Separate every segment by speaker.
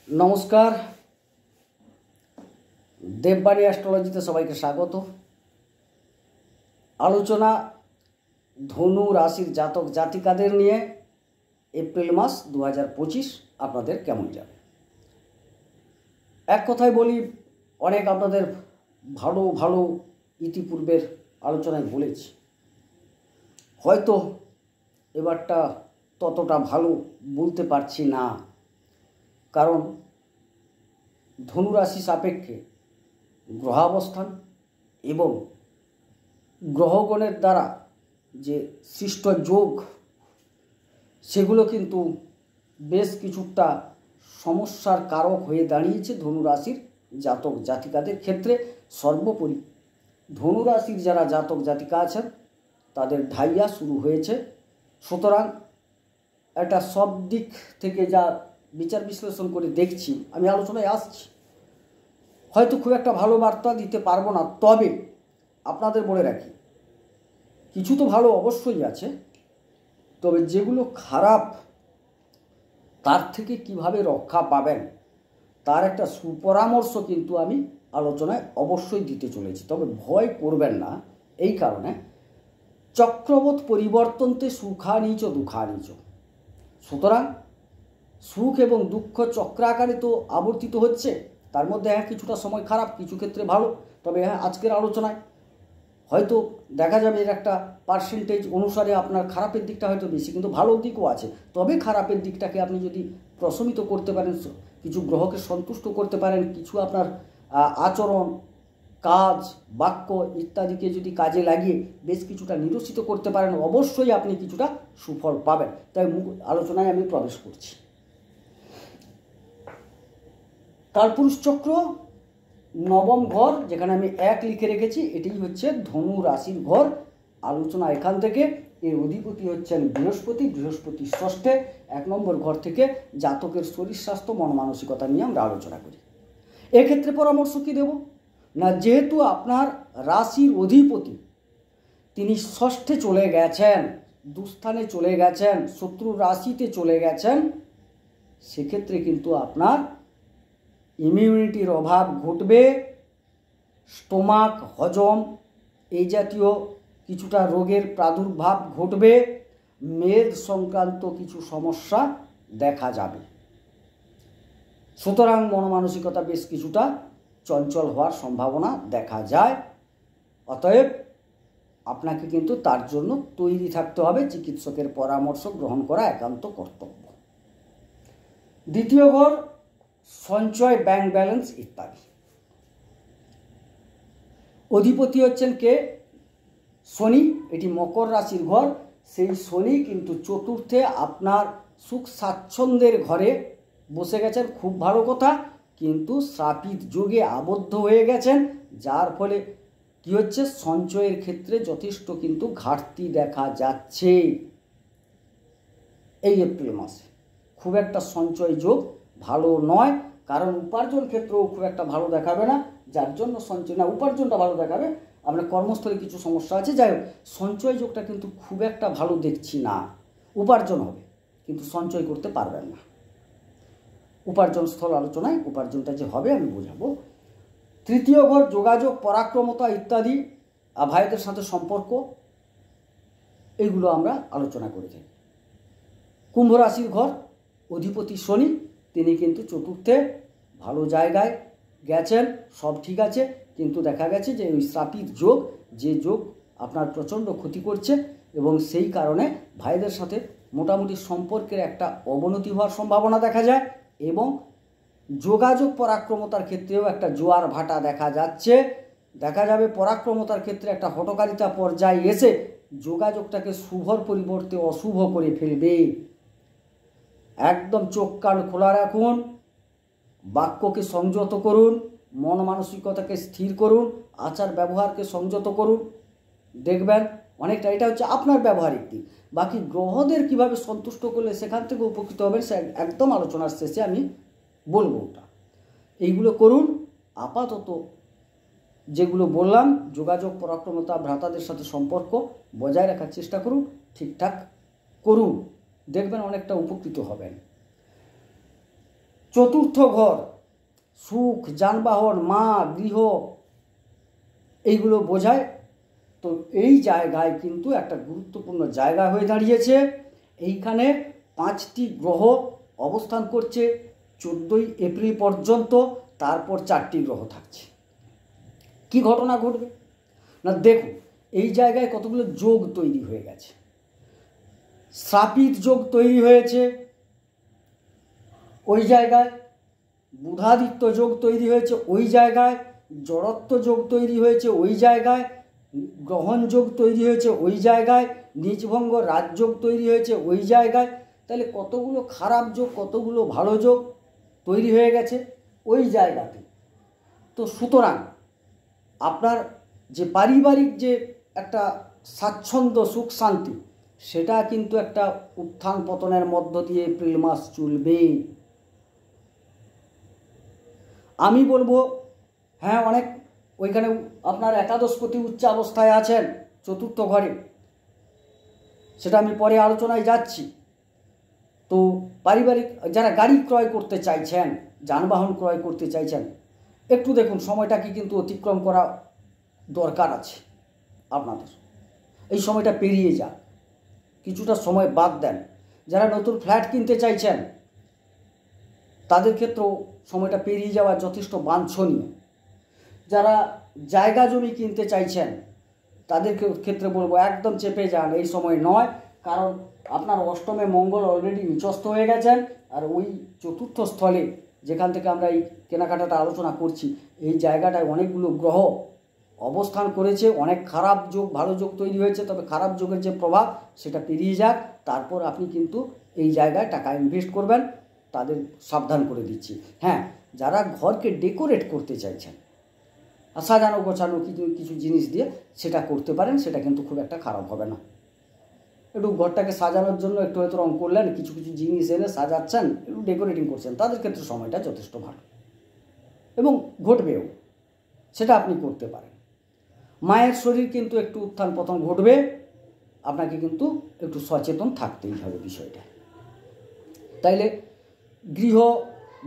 Speaker 1: নমস্কার, দেববাণী অ্যাস্ট্রোলজিতে সবাইকে স্বাগত। আলোচনা ধনু রাশির জাতক জাতিকাদের নিয়ে। এপ্রিল মাস 2025 আপনাদের কেমন যাবে? এক কথায় বলি, অনেক আপনাদের ভালো ভালো ইতিপূর্বের আলোচনায় বলেছি, হয়তো এবারটা ততটা ভালো বলতে পারছি না, কারণ ধনুরাশি সাপেক্ষে গ্রহাবস্থান এবং গ্রহগণের দ্বারা যে সৃষ্ট যোগ, সেগুলো কিন্তু বেশ কিছুটা সমস্যার কারক হয়ে দাঁড়িয়েছে ধনুরাশির জাতক জাতিকাদের ক্ষেত্রে। সর্বোপরি ধনুরাশির যারা জাতক জাতিকা আছেন তাদের ঢাইয়া শুরু হয়েছে। সুতরাং একটা সব দিক থেকে যা বিচার বিশ্লেষণ করে দেখছি, আমি আলোচনায় আসছি, হয়তো খুব একটা ভালো বার্তা দিতে পারবো না। তবে আপনাদের বলে রাখি, কিছু তো ভালো অবশ্যই আছে, তবে যেগুলো খারাপ তার থেকে কিভাবে রক্ষা পাবেন তার একটা সুপরামর্শ কিন্তু আমি আলোচনায় অবশ্যই দিতে চলেছি। তবে ভয় করবেন না, এই কারণে চক্রবৎ পরিবর্তনতে সুখানিচ দুঃখানিচ। সুতরাং সুখ এবং দুঃখ চক্রাকারে তো আবর্তিত হচ্ছে। তার মধ্যে কিছুটা সময় খারাপ, কিছু ক্ষেত্রে ভালো। তবে আজকের আলোচনায় হয়তো দেখা যাবে এর একটা পার্সেন্টেজ অনুসারে আপনার খারাপের দিকটা হয়তো বেশি, কিন্তু ভালো দিকও আছে। তবে খারাপের দিকটাকে আপনি যদি প্রশমিত করতে পারেন, কিছু গ্রহকে সন্তুষ্ট করতে পারেন, কিছু আপনার আচরণ, কাজ, বাক্য ইত্যাদিকে যদি কাজে লাগিয়ে বেশ কিছুটা নিরসিত করতে পারেন, অবশ্যই আপনি কিছুটা সুফল পাবেন। তাই আলোচনায় আমি প্রবেশ করছি। কালপুরুষ চক্র নবম ঘর, যেখানে আমি 1 লিখে রেখেছি, এটাই হচ্ছে ধনু রাশির ঘর। আলোচনা এখান থেকে। এর অধিপতি হচ্ছেন বৃহস্পতি। বৃহস্পতি ষষ্ঠে 1 নম্বর ঘর থেকে জাতকের শরীর স্বাস্থ্য মন মানসিকতা নিয়ে আমরা আলোচনা করি। এক্ষেত্রে পরামর্শ কি দেব না, যেহেতু আপনার রাশির অধিপতি তিনি ষষ্ঠে চলে গেছেন, দুস্থানে চলে গেছেন, শত্রু রাশিতে চলে গেছেন, সেক্ষেত্রে কিন্তু আপনার ইমিউনিটির অভাব ঘটবে। স্টোমাক, হজম এই জাতীয় কিছুটা রোগের প্রাদুর্ভাব ঘটবে। মেদ সংক্রান্ত কিছু সমস্যা দেখা যাবে। সুতরাং মনমানসিকতা বেশ কিছুটা চঞ্চল হওয়ার সম্ভাবনা দেখা যায়। অতএব আপনাকে কিন্তু তার জন্য তৈরি থাকতে হবে। চিকিৎসকের পরামর্শ গ্রহণ করা একান্ত কর্তব্য। দ্বিতীয় ঘর সঞ্চয়, ব্যাংক ব্যালেন্স ইত্যাদি। অধিপতি হচ্ছেন কে? শনি। এটি মকর রাশির ঘর। সেই শনি কিন্তু চতুর্থে আপনার সুখ স্বাচ্ছন্দ্যের ঘরে বসে গেছেন, খুব ভালো কথা। কিন্তু শ্রাপিত যোগে আবদ্ধ হয়ে গেছেন, যার ফলে কি হচ্ছে, সঞ্চয়ের ক্ষেত্রে যথেষ্ট কিন্তু ঘাটতি দেখা যাচ্ছে। এই এপ্রিল মাসে খুব একটা সঞ্চয় যোগ ভালো নয়, কারণ উপার্জন ক্ষেত্রেও খুব একটা ভালো দেখাবে না। যার জন্য সঞ্চয় না, উপার্জনটা ভালো দেখাবে, আপনার কর্মস্থলে কিছু সমস্যা আছে। যাই হোক, সঞ্চয় যোগটা কিন্তু খুব একটা ভালো দেখছি না। উপার্জন হবে কিন্তু সঞ্চয় করতে পারবেন না। উপার্জন স্থল আলোচনায় উপার্জনটা যে হবে আমি বোঝাবো। তৃতীয় ঘর যোগাযোগ, পরাক্রমতা ইত্যাদি, ভাইদের সাথে সম্পর্ক, এইগুলো আমরা আলোচনা করে থাকি। কুম্ভ রাশির ঘর, অধিপতি শনি, তিনি কিন্তু চতুর্থে ভালো জায়গায় গেছেন, সব ঠিক আছে। কিন্তু দেখা গেছে যে ওই শ্রাপিত যোগ, যে যোগ আপনার প্রচণ্ড ক্ষতি করছে, এবং সেই কারণে ভাইদের সাথে মোটামুটি সম্পর্কের একটা অবনতি হওয়ার সম্ভাবনা দেখা যায়। এবং যোগাযোগ পরাক্রমতার ক্ষেত্রেও একটা জোয়ার ভাটা দেখা যাচ্ছে। দেখা যাবে পরাক্রমতার ক্ষেত্রে একটা হঠকারিতা পর্যায়ে এসে যোগাযোগটাকে শুভর পরিবর্তে অশুভ করে ফেলবে। একদম চোখ কান খোলা রাখুন, বাক্যকে সংযত করুন, মন মানসিকতাকে স্থির করুন, আচার ব্যবহারকে সংযত করুন। দেখবেন অনেকটা, এটা হচ্ছে আপনার ব্যবহারিক দিক। বাকি গ্রহদের কিভাবে সন্তুষ্ট করলে সেখান থেকে উপকৃত হবেন, সে একদম আলোচনার শেষে আমি বলবো। ওটা এইগুলো করুন। আপাতত যেগুলো বললাম, যোগাযোগ, পরাক্রমতা, ভ্রাতাদের সাথে সম্পর্ক বজায় রাখার চেষ্টা করুন, ঠিকঠাক করুন, দেখবেন অনেকটা উপকৃত হবেন। চতুর্থ ঘর সুখ, যানবাহন, মা, গৃহ এইগুলো বোঝায়। তো এই জায়গায় কিন্তু একটা গুরুত্বপূর্ণ জায়গা হয়ে দাঁড়িয়েছে। এইখানে 5টি গ্রহ অবস্থান করছে 14ই এপ্রিল পর্যন্ত, তারপর 4টি গ্রহ থাকছে। কি ঘটনা ঘটবে না, দেখুন এই জায়গায় কতগুলো যোগ তৈরি হয়ে গেছে। শ্রাপিত যোগ তৈরি হয়েছে ওই জায়গায়, বুধাদিত্য যোগ তৈরি হয়েছে ওই জায়গায়, জড়ত্ব যোগ তৈরি হয়েছে ওই জায়গায়, গ্রহণ যোগ তৈরি হয়েছে ওই জায়গায়, নিজভঙ্গ রাজযোগ তৈরি হয়েছে ওই জায়গায়। তাহলে কতগুলো খারাপ যোগ, কতগুলো ভালো যোগ তৈরি হয়ে গেছে ওই জায়গাতে। তো সুতরাং আপনার যে পারিবারিক যে একটা স্বাচ্ছন্দ্য, সুখ, শান্তি, সেটা কিন্তু একটা উত্থান পতনের মধ্য দিয়ে এপ্রিল মাস চলবে। আমি বলবো হ্যাঁ, অনেক ওইখানে আপনার একাদশপতি উচ্চাবস্থায় আছেন চতুর্থ ঘরে, সেটা আমি পরে আলোচনায় যাচ্ছি। তো পারিবারিক যারা গাড়ি ক্রয় করতে চাইছেন, যানবাহন ক্রয় করতে চাইছেন, একটু দেখুন সময়টাকে কিন্তু অতিক্রম করা দরকার আছে আপনাদের। এই সময়টা পেরিয়ে যান, কিছুটা সময় বাদ দেন। যারা নতুন ফ্ল্যাট কিনতে চাইছেন তাদের ক্ষেত্রেও সময়টা পেরিয়ে যাওয়া যথেষ্ট বাঞ্ছনীয়। যারা জায়গা জমি কিনতে চাইছেন তাদের ক্ষেত্রে বলবো একদম চেপে যান, এই সময় নয়। কারণ আপনার অষ্টমে মঙ্গল অলরেডি নিচস্থ হয়ে গেছেন, আর ওই চতুর্থ স্থলে যেখান থেকে আমরা এই কেনাকাটাটা আলোচনা করছি, এই জায়গাটায় অনেকগুলো গ্রহ অবস্থান করেছে। অনেক খারাপ যোগ, ভালো যোগ তৈরি হয়েছে, তবে খারাপ যোগের যে প্রভাব সেটা পেরিয়ে যাক, তারপর আপনি কিন্তু এই জায়গায় টাকা ইনভেস্ট করবেন, তাদের সাবধান করে দিচ্ছি। হ্যাঁ, যারা ঘরকে ডেকোরেট করতে চাইছেন, সাজানো গোছানো কিছু জিনিস দিয়ে সেটা করতে পারেন, সেটা কিন্তু খুব একটা খারাপ হবে না। একটু ঘরটাকে সাজানোর জন্য একটু হয়তো রং করলেন, কিছু জিনিস এনে সাজাচ্ছেন, একটু ডেকোরেটিং করছেন, তাদের ক্ষেত্রে সময়টা যথেষ্ট ভালো এবং ঘটবেও, সেটা আপনি করতে পারেন। মায়ের শরীর কিন্তু একটু উত্থান পতন ঘটবে, আপনাকে কিন্তু একটু সচেতন থাকতেই হবে বিষয়টা। তাইলে গৃহ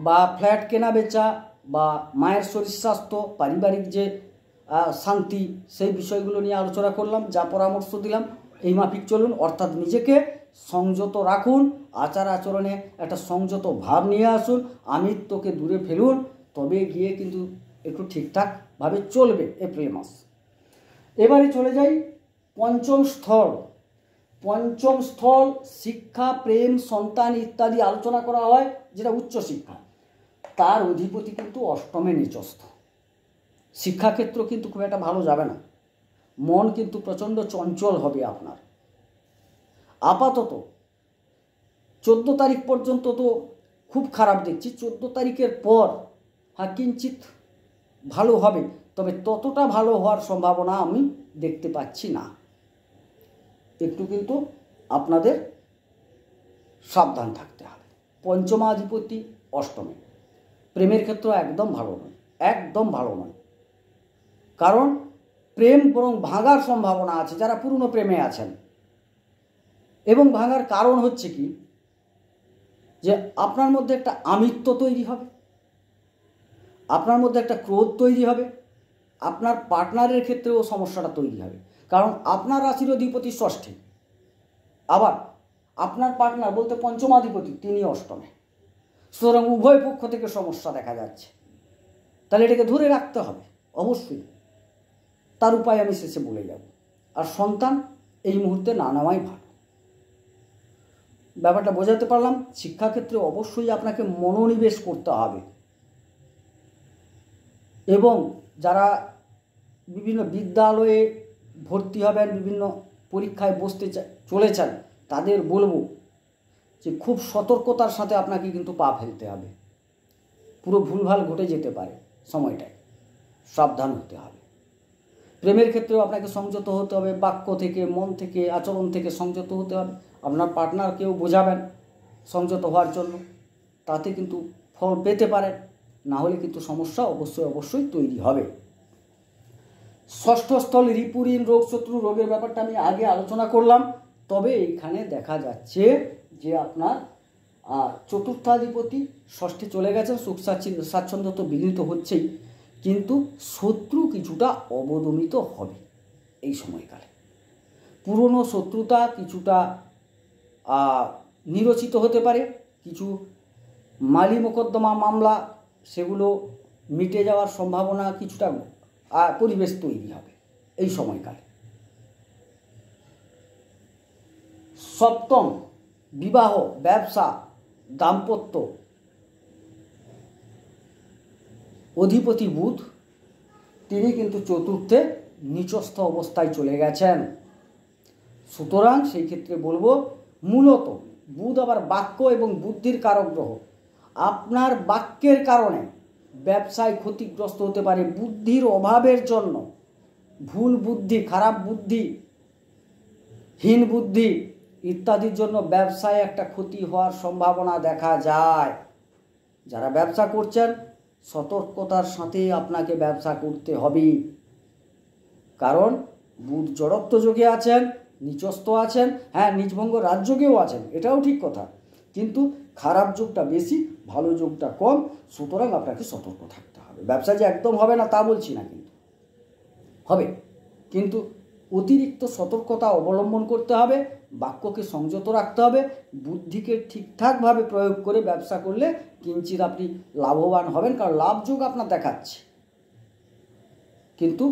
Speaker 1: বা ফ্ল্যাট কেনা বেচা বা মায়ের শরীর স্বাস্থ্য, পারিবারিক যে শান্তি, সেই বিষয়গুলো নিয়ে আলোচনা করলাম, যা পরামর্শ দিলাম এই মাফিক চলুন। অর্থাৎ নিজেকে সংযত রাখুন, আচার আচরণে একটা সংযত ভাব নিয়ে আসুন, আমিত্বকে দূরে ফেলুন, তবে গিয়ে কিন্তু একটু ঠিকঠাকভাবে চলবে এপ্রিল মাস। এবারে চলে যাই পঞ্চম স্থল। পঞ্চম স্থল শিক্ষা, প্রেম, সন্তান ইত্যাদি আলোচনা করা হয়, যেটা উচ্চশিক্ষা। তার অধিপতি কিন্তু অষ্টমে নিচস্থ। শিক্ষাক্ষেত্র কিন্তু খুব একটা ভালো যাবে না, মন কিন্তু প্রচণ্ড চঞ্চল হবে আপনার। আপাতত 14 তারিখ পর্যন্ত তো খুব খারাপ দেখছি, 14 তারিখের পর হ্যাঁ কিঞ্চিত ভালো হবে, তবে ততটা ভালো হওয়ার সম্ভাবনা আমি দেখতে পাচ্ছি না। একটু কিন্তু আপনাদের সাবধান থাকতে হবে। পঞ্চমাধিপতি অষ্টমে, প্রেমের ক্ষেত্রে একদম ভালো নয়, একদম ভালো নয়। কারণ প্রেম বরং ভাঙার সম্ভাবনা আছে যারা পুরনো প্রেমে আছেন। এবং ভাঙার কারণ হচ্ছে কি, যে আপনার মধ্যে একটা আমিত্ব তৈরি হবে, আপনার মধ্যে একটা ক্রোধ তৈরি হবে, আপনার পার্টনারের ক্ষেত্রেও সমস্যাটা তৈরি হবে। কারণ আপনার রাশির অধিপতি ষষ্ঠে, আবার আপনার পার্টনার বলতে পঞ্চমাধিপতি তিনি অষ্টমে, সুতরাং উভয় পক্ষ থেকে সমস্যা দেখা যাচ্ছে। তাহলে এটাকে ধরে রাখতে হবে অবশ্যই, তার উপায় আমি শেষে বলে যাব। আর সন্তান এই মুহূর্তে না নেওয়াই ভালো। ব্যাপারটা বোঝাতে পারলাম। শিক্ষাক্ষেত্রে অবশ্যই আপনাকে মনোনিবেশ করতে হবে, এবং যারা বিভিন্ন বিদ্যালয়ে ভর্তি হবেন, বিভিন্ন পরীক্ষায় বসতে চলেছেন, তাদের বলবো যে খুব সতর্কতার সাথে আপনাকে কিন্তু পা ফেলতে হবে। পুরো ভুলভাল ঘটে যেতে পারে সময়টায়, সাবধান হতে হবে। প্রেমের ক্ষেত্রেও আপনাকে সংযত হতে হবে, বাক্য থেকে, মন থেকে, আচরণ থেকে সংযত হতে হবে। আপনার পার্টনারকেও বোঝাবেন সংযত হওয়ার জন্য, তাতে কিন্তু ফল পেতে পারেন, না হলে কিন্তু সমস্যা অবশ্যই তৈরি হবে। ষষ্ঠ স্থল রিপুঋণ, রোগ, শত্রু, রোগের ব্যাপারটা আমি আগে আলোচনা করলাম। তবে এইখানে দেখা যাচ্ছে যে আপনার চতুর্থাধিপতি ষষ্ঠে চলে গেছেন, সুখ স্বাচ্ছন্দ্য তো বিঘ্নিত হচ্ছেই, কিন্তু শত্রু কিছুটা অবদমিত হবে এই সময়কালে। পুরনো শত্রুতা কিছুটা নিরচিত হতে পারে, কিছু মালি মোকদ্দমা মামলা সেগুলো মিটে যাওয়ার সম্ভাবনা কিছুটা পরিবেশ তৈরি হবে এই সময়কালে। সপ্তম, বিবাহ, ব্যবসা, দাম্পত্য অধিপতি বুধ তিনি কিন্তু চতুর্থে নিচস্থ অবস্থায় চলে গেছেন। সুতরাং সেই ক্ষেত্রে বলবো, মূলত বুধ আবার বাক্য এবং বুদ্ধির কারক গ্রহ। আপনার বাক্যের কারণে ব্যবসায় ক্ষতিগ্রস্ত হতে পারে, বুদ্ধির অভাবের জন্য, ভুল বুদ্ধি, খারাপ বুদ্ধি, হীন বুদ্ধি ইত্যাদির জন্য ব্যবসায় একটা ক্ষতি হওয়ার সম্ভাবনা দেখা যায়। যারা ব্যবসা করছেন সতর্কতার সাথে আপনাকে ব্যবসা করতে হবে, কারণ বুধ জড়ত্ব যোগে আছেন, নিচস্থ আছেন, হ্যাঁ নিজভঙ্গ রাজযোগেও আছেন, এটাও ঠিক কথা, কিন্তু খারাপ যোগটা বেশি, ভালো যোগটা কম। সুতরাং আপনাকে সতর্ক থাকতে হবে। ব্যবসা যে একদম হবে না তা বলছি না, কিন্তু হবে, কিন্তু অতিরিক্ত সতর্কতা অবলম্বন করতে হবে, বাক্যকে সংযত রাখতে হবে, বুদ্ধিকে ঠিকঠাকভাবে প্রয়োগ করে ব্যবসা করলে কিঞ্চিৎ আপনি লাভবান হবেন, কারণ লাভযোগ আপনার দেখাচ্ছে। কিন্তু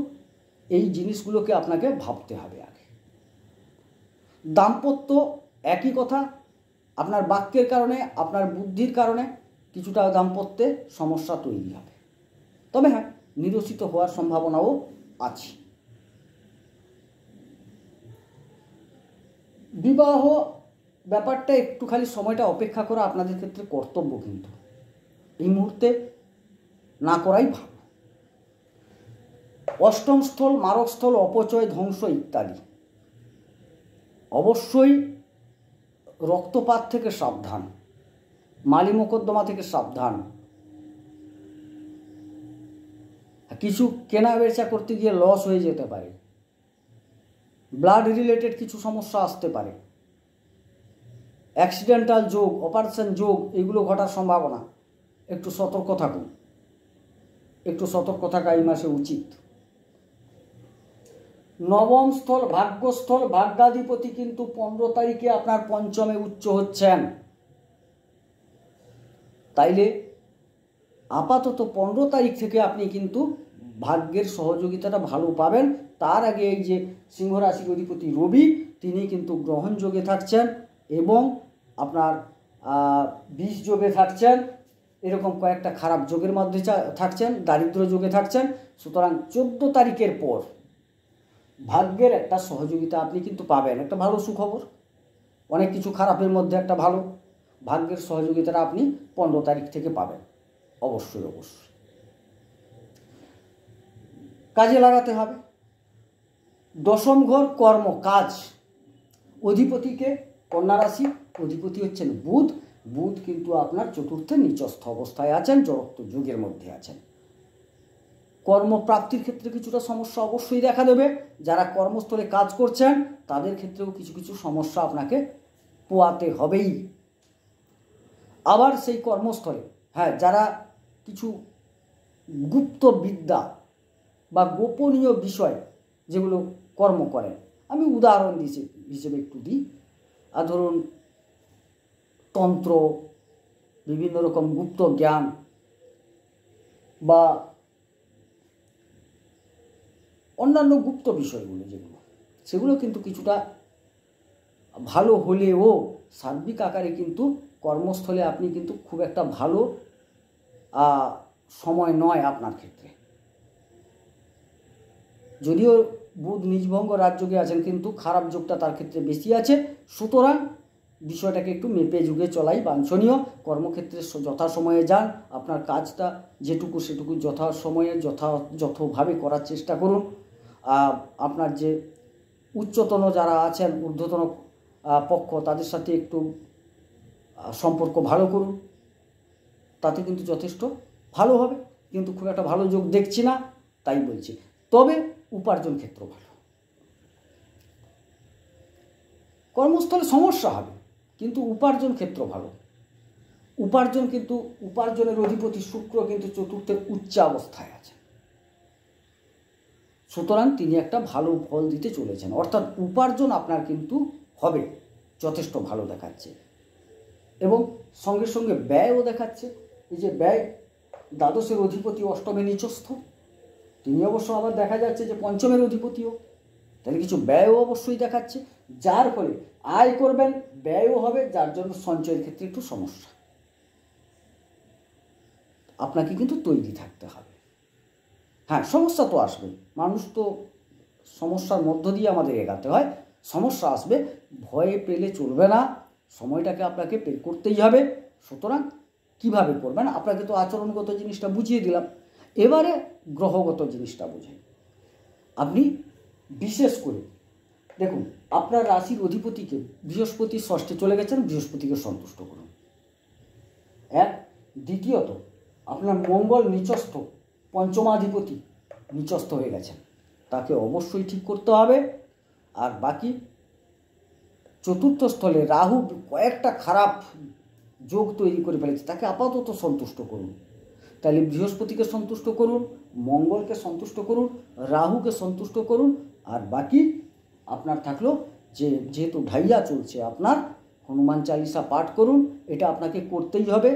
Speaker 1: এই জিনিসগুলোকে আপনাকে ভাবতে হবে আগে। দাম্পত্য একই কথা, আপনার বাক্যের কারণে, আপনার বুদ্ধির কারণে কিছুটা দাম্পত্যে সমস্যা তৈরি হবে, তবে হ্যাঁ নিরসিত হওয়ার সম্ভাবনাও আছে। বিবাহ ব্যাপারটা একটু খালি সময়টা অপেক্ষা করা আপনাদের ক্ষেত্রে কর্তব্য, কিন্তু এই মুহূর্তে না করাই ভালো। অষ্টম স্থল, মারকস্থল, অপচয়, ধ্বংস ইত্যাদি, অবশ্যই রক্তপাত থেকে সাবধান, মালি মোকদ্দমা থেকে সাবধান, কিছু কেনা বেচা করতে গিয়ে লস হয়ে যেতে পারে, ব্লাড রিলেটেড কিছু সমস্যা আসতে পারে, অ্যাক্সিডেন্টাল যোগ, অপারেশন যোগ এগুলো ঘটার সম্ভাবনা। একটু সতর্ক থাকুন, একটু সতর্ক থাকা এই মাসে উচিত। নবম স্থল, ভাগ্যস্থল, ভাগ্যাধিপতি কিন্তু 15 তারিখে আপনার পঞ্চমে উচ্চ হচ্ছেন, তাইলে আপাতত 15 তারিখ থেকে আপনি কিন্তু ভাগ্যের সহযোগিতাটা ভালো পাবেন। তার আগে এই যে সিংহ রাশির অধিপতি রবি তিনি কিন্তু গ্রহণ যোগে থাকছেন এবং আপনার বিষ যোগে থাকছেন, এরকম কয়েকটা খারাপ যোগের মধ্যে থাকছেন, দারিদ্র যোগে থাকছেন। সুতরাং 14 তারিখের পর ভাগ্যের একটা সহযোগিতা আপনি কিন্তু পাবেন, একটা ভালো সুখবর। অনেক কিছু খারাপের মধ্যে একটা ভালো ভাগ্যের সহযোগিতাটা আপনি 15 তারিখ থেকে পাবেন, অবশ্যই অবশ্যই কাজে লাগাতে হবে। দশম ঘর, কর্ম, কাজ, অধিপতিকে কন্যা রাশি, অধিপতি হচ্ছেন বুধ। বুধ কিন্তু আপনার চতুর্থে নিচস্থ অবস্থায় আছেন, জড়ত্ব যুগের মধ্যে আছেন। কর্মপ্রাপ্তির ক্ষেত্রে কিছুটা সমস্যা অবশ্যই দেখা দেবে। যারা কর্মস্থলে কাজ করছেন তাদের ক্ষেত্রেও কিছু কিছু সমস্যা আপনাকে পোয়াতে হবেই। আবার সেই কর্মস্থলে হ্যাঁ যারা কিছু গুপ্ত বিদ্যা বা গোপনীয় বিষয় যেগুলো কর্ম করেন, আমি উদাহরণ হিসেবে একটু দিই, ধরুন তন্ত্র, বিভিন্ন রকম গুপ্ত জ্ঞান বা অন্যান্য গুপ্ত বিষয়গুলো যেগুলো, সেগুলো কিন্তু কিছুটা ভালো হলেও সার্বিক আকারে কিন্তু কর্মস্থলে আপনি কিন্তু খুব একটা ভালো সময় নয় আপনার ক্ষেত্রে। যদিও বুধ নিজভঙ্গ রাজযোগে আছেন, কিন্তু খারাপ যোগটা তার ক্ষেত্রে বেশি আছে। সুতরাং বিষয়টাকে একটু মেপে যুগে চলাই বাঞ্ছনীয়। কর্মক্ষেত্রে যথাসময়ে যান, আপনার কাজটা যেটুকু সেটুকু যথাসময়ে যথাযথভাবে করার চেষ্টা করুন। আপনার যে উচ্চতন যারা আছেন, ঊর্ধ্বতন পক্ষ, তাদের সাথে একটু সম্পর্ক ভালো করুন, তাতে কিন্তু যথেষ্ট ভালো হবে। কিন্তু খুব একটা ভালো যোগ দেখছি না, তাই বলছি। তবে উপার্জন ক্ষেত্র ভালো, কর্মস্থলে সমস্যা হবে কিন্তু উপার্জন ক্ষেত্র ভালো। উপার্জনের অধিপতি শুক্র কিন্তু চতুর্থের উচ্চ অবস্থায় আছে, সুতরাং তিনি একটা ভালো ফল দিতে চলেছেন, অর্থাৎ উপার্জন আপনার কিন্তু হবে, যথেষ্ট ভালো দেখাচ্ছে। এবং সঙ্গে সঙ্গে ব্যয়ও দেখাচ্ছে। এই যে ব্যয়, দ্বাদশের অধিপতি অষ্টমে নিচস্থ, তিনি অবশ্য আবার দেখা যাচ্ছে যে পঞ্চমের অধিপতিও, তাহলে কিছু ব্যয়ও অবশ্যই দেখাচ্ছে, যার ফলে আয় করবেন, ব্যয়ও হবে, যার জন্য সঞ্চয়ের ক্ষেত্রে একটু সমস্যা। আপনাকে কিন্তু তৈরি থাকতে হবে। হ্যাঁ, সমস্যা তো আসবে, মানুষ তো সমস্যার মধ্য দিয়ে আমাদের এগাতে হয়, সমস্যা আসবে, ভয়ে পেলে চলবে না, সময়টাকে আপনাকে বের করতেই হবে। সুতরাং কিভাবে করবেন, আপনাকে তো আচরণগত জিনিসটা বুঝিয়ে দিলাম, এবারে গ্রহগত জিনিসটা বুঝেন। আপনি বিশেষ করে দেখুন, আপনার রাশির অধিপতিকে বৃহস্পতি ষষ্ঠে চলে গেছেন, বৃহস্পতিকে সন্তুষ্ট করুন। এক, দ্বিতীয়ত আপনার মঙ্গল নিচস্থ, পঞ্চমাধিপতি নিচস্থ হয়ে গেছেন, তাকে অবশ্যই ঠিক করতে হবে। আর বাকি চতুর্থ স্থলে রাহু কয়েকটা খারাপ যোগ তৈরি করে ফেলেছে, তাকে আপাতত সন্তুষ্ট করুন। তাহলে বৃহস্পতিকে সন্তুষ্ট করুন, মঙ্গলকে সন্তুষ্ট করুন, রাহুকে সন্তুষ্ট করুন। আর বাকি আপনার থাকলো যে যেহেতু ঢাইয়া চলছে আপনার, হনুমান চালিসা পাঠ করুন, এটা আপনাকে করতেই হবে।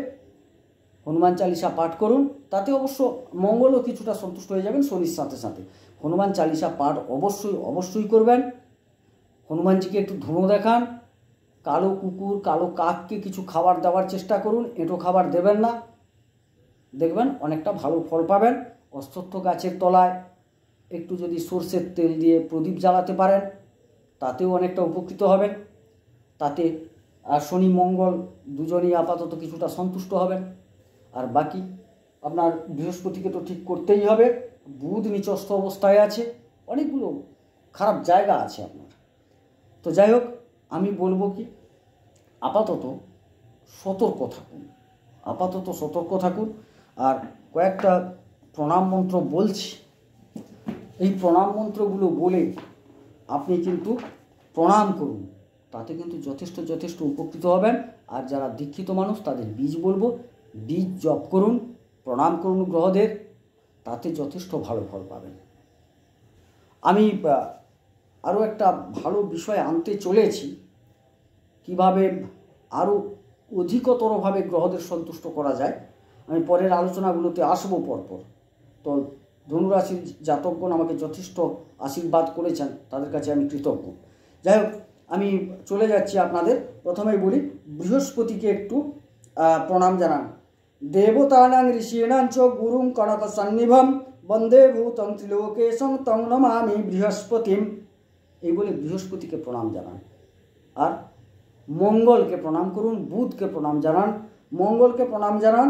Speaker 1: হনুমান চালিসা পাঠ করুন, তাতে অবশ্য মঙ্গলও কিছুটা সন্তুষ্ট হয়ে যাবেন শনির সাথে সাথে। হনুমান চালিসা পাঠ অবশ্যই করবেন। হনুমানজিকে একটু ধুনো দেখান, কালো কুকুর, কালো কাককে কিছু খাবার দেওয়ার চেষ্টা করুন, এঁটো খাবার দেবেন না, দেখবেন অনেকটা ভালো ফল পাবেন। অশ্বত্থ গাছের তলায় একটু যদি সর্ষের তেল দিয়ে প্রদীপ জ্বালাতে পারেন, তাতেও অনেকটা উপকৃত হবেন। তাতে আর শনি মঙ্গল দুজনেই আপাতত কিছুটা সন্তুষ্ট হবেন। আর বাকি আপনার বৃহস্পতিকে তো ঠিক করতেই হবে, বুধ নিচস্থ অবস্থায় আছে, অনেকগুলো খারাপ জায়গা আছে আপনার। তো যাই হোক, আমি বলবো কি, আপাতত সতর্ক থাকুন। আর কয়েকটা প্রণাম মন্ত্র বলছি, এই প্রণাম মন্ত্রগুলো বলে আপনি কিন্তু প্রণাম করুন, তাতে কিন্তু যথেষ্ট উপকৃত হবেন। আর যারা দীক্ষিত মানুষ তাদের বীজ বলবো, বীজ জপ করুন, প্রণাম করুন গ্রহদের, তাতে যথেষ্ট ভালো ফল পাবেন। আমি আরও একটা ভালো বিষয় আনতে চলেছি, কিভাবে আরও অধিকতরভাবে গ্রহদের সন্তুষ্ট করা যায়। আমি পরের আলোচনাগুলোতে আসবো পরপর। তো ধনুরাশির জাতকগণ আমাকে যথেষ্ট আশীর্বাদ করেছেন, তাদের কাছে আমি কৃতজ্ঞ। যাই হোক, আমি চলে যাচ্ছি আপনাদের। প্রথমেই বলি, বৃহস্পতিকে একটু প্রণাম জানান। দেবতানাং ঋষীণাং চ গুরুং কনক সন্নিভম বন্দে ভূতং ত্রিলোকেশং তং নমামি বৃহস্পতিম। এই বলে বৃহস্পতিকে প্রণাম জানান। আর মঙ্গলকে প্রণাম করুন, বুধকে প্রণাম জানান। মঙ্গলকে প্রণাম জানান,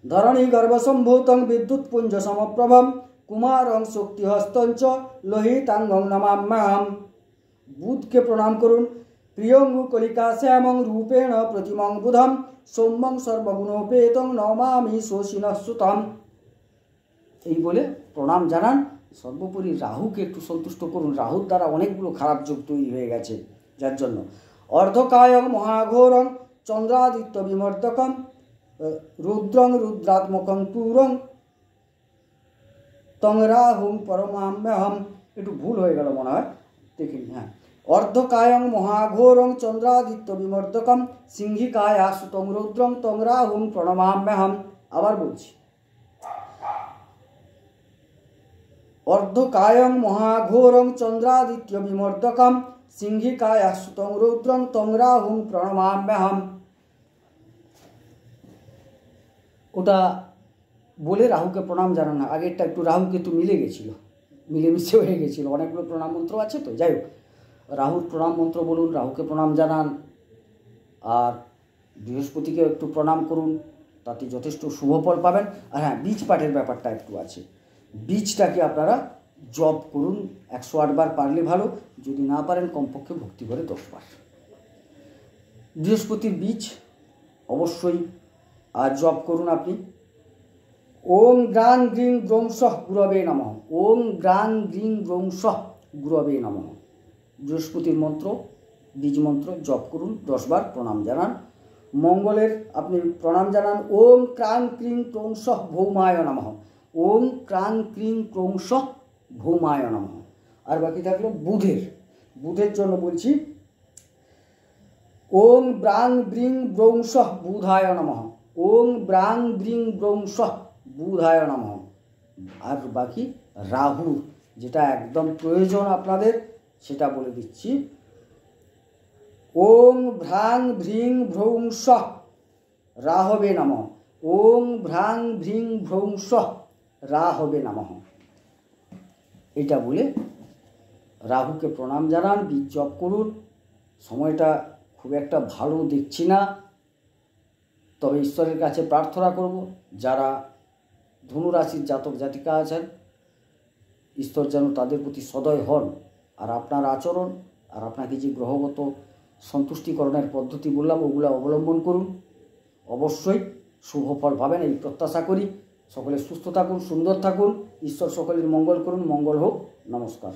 Speaker 1: ধরণী গর্ভসম্ভূতং বিদ্যুৎ পুঞ্জ সমপ্রভম কুমারং শক্তিহস্তঞ্চ লোহিতাঙ্গং নমাম্যহম। বুধকে প্রণাম করুন, প্রিয়ঙ্গু কলিকা শ্যামং রূপেণ প্রতিমং বুধম সৌম্যং সর্বগুণোপেতং নমামি শোষিনঃসুতম। এই বলে প্রণাম জানান। সর্বোপরি রাহুকে একটু সন্তুষ্ট করুন, রাহুর দ্বারা অনেকগুলো খারাপ যোগ তৈরি হয়ে গেছে, যার জন্য অর্ধকায়ং মহাঘোরং চন্দ্রাদিত্য বিমর্দকম রুদ্রং রুদ্রাত্মকং তুরং তং রাহুং পরমাম্যহম। একটু ভুল হয়ে গেল মনে হয়, দেখিনি। হ্যাঁ, অর্ধকায়ং মহাঘোরং চন্দ্রাদিত্য বিমর্দকম সিংহিকায়া সুতং রুদ্রং তং রাহুং প্রণমাম্যহম। আবার বলছি, অর্ধকায়ং মহাঘোরং চন্দ্রাদিত্য বিমর্দকম সিংহিকায়া সুতং রুদ্রং তং রাহুং প্রণমাম্যহম। ওটা বলে রাহুকে প্রণাম জানান না, আগেরটা একটু রাহু কেতু মিলেমিশে হয়ে গেছিলো, অনেকগুলো প্রণাম মন্ত্র আছে তো। যাই হোক, রাহুর প্রণাম মন্ত্র বলুন, রাহুকে প্রণাম জানান। আর বৃহস্পতিকে একটু প্রণাম করুন, তাতে যথেষ্ট শুভ ফল পাবেন। আর হ্যাঁ, বীজ পাঠের ব্যাপারটা একটু আছে, বীজটাকে আপনারা জপ করুন 108 বার, পারলে ভালো, যদি না পারেন কমপক্ষে ভক্তি করে 10 বার। বৃহস্পতির বীজ অবশ্যই জপ করুন আপনি। ওং গ্রাং গ্রিং গ্রৌং সহ গুরবে নমঃ। ওং গ্রাং গ্রিং গ্রৌং সহ গুরবে নমঃ। বৃহস্পতির মন্ত্র, বীজ মন্ত্র জপ করুন 10 বার, প্রণাম জানান। মঙ্গলের আপনি প্রণাম জানান। ওম ক্রাং ক্রিং ক্রৌং সঃ ভৌমায় নমঃ। ওম ক্রাং ক্রিং ক্রৌং সঃ ভৌমায় নমঃ। আর বাকি থাকলো বুধের জন্য বলছি ওম ব্রাং ব্রিং ব্রৌং সঃ বুধায় নমঃ। ওম ব্রাং ব্রিং ব্রৌং সঃ বুধায় নমঃ। আর বাকি রাহুর যেটা একদম প্রয়োজন আপনাদের সেটা বলে দিচ্ছি। ওম ভ্রাং ভ্রিং ভ্রৌং সঃ রাহবে নমঃ। ওম ভ্রাং ভ্রিং ভ্রৌং সঃ রাহবে নমঃ। এটা বলে রাহুকে প্রণাম জানান, বীজ জপ করুন। সময়টা খুব একটা ভালো দেখছি না, তবে ঈশ্বরের কাছে প্রার্থনা করব যারা ধনুরাশির জাতক জাতিকা আছেন ঈশ্বর যেন তাদের প্রতি সদয় হন। আর আপনার আচরণ আর আপনাকে যে গ্রহগত সন্তুষ্টিকরণের পদ্ধতি বললাম ওগুলো অবলম্বন করুন, অবশ্যই শুভ ফল পাবেন এই প্রত্যাশা করি। সকলে সুস্থ থাকুন, সুন্দর থাকুন, ঈশ্বর সকলের মঙ্গল করুন। মঙ্গল হোক। নমস্কার।